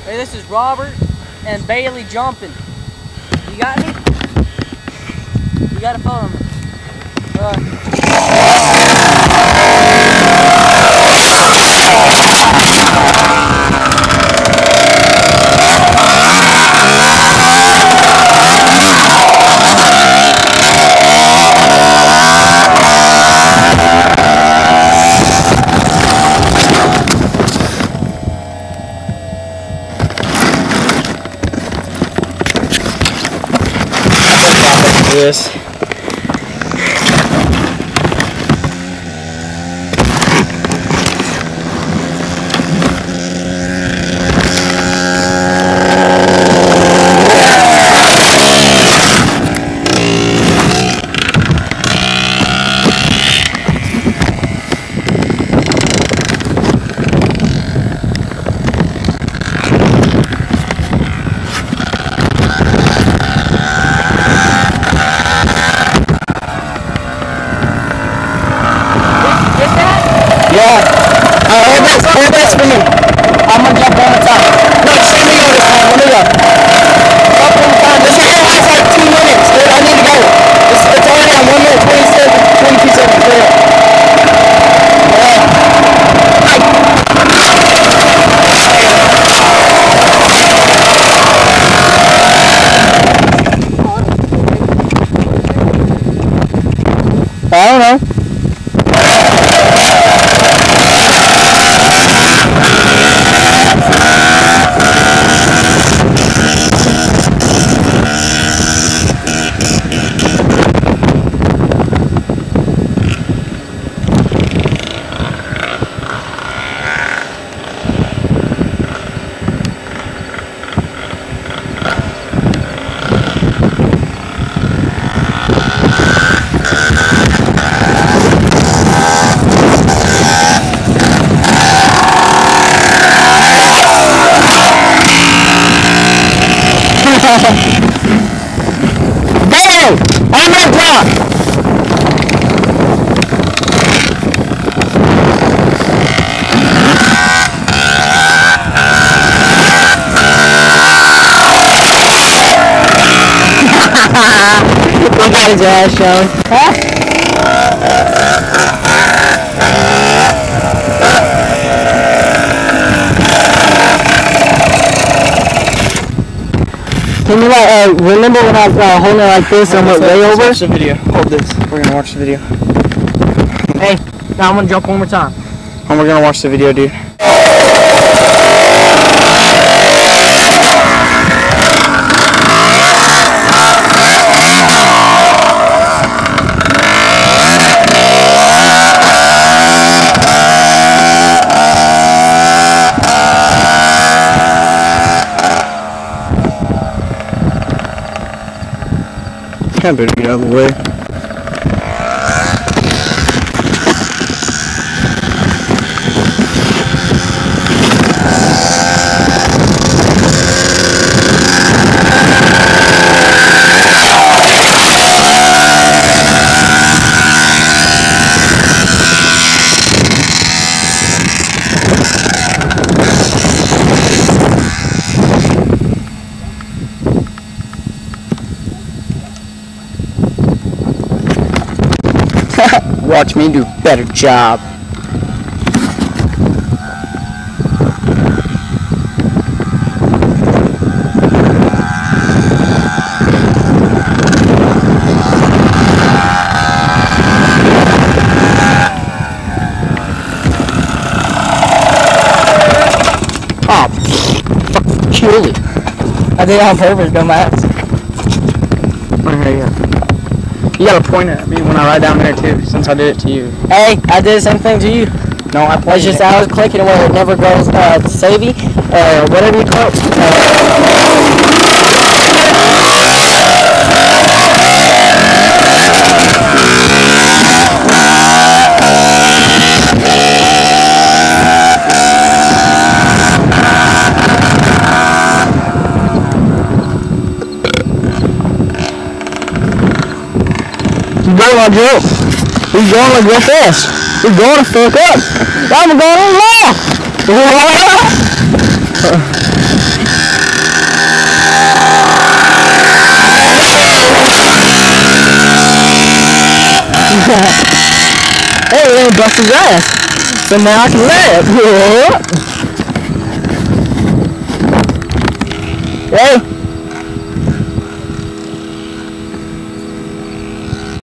Hey, this is Robert and Bailey jumping. You got me? You gotta follow me. This. Hold this for me. I'm gonna jump on the top. No, show me on this time. Let me go. Jump on the top. This video has like 2 minutes, dude. I need to go. It's already on 1 minute 22 seconds. I don't know. Go! I'm gonna drop! Look at his ass showing. Huh? Can you remember when I was holding it like this and went way over? Watch the video. Hold this. We're gonna watch the video. Hey, now I'm gonna jump one more time. And we're gonna watch the video, dude. I better get out of the way. Watch me do a better job. Oh, fucking kill it. I did it on purpose, dumbass. You gotta point it at me when I ride down there too, since I did it to you. Hey, I did the same thing to you. No, I pointed. It's just I was clicking where it never goes savey, whatever you call it. Going like this. He's going like real fast. He's going to fuck up. I'm going in left. Hey, we ain't bust his ass. So now I can laugh. Hey.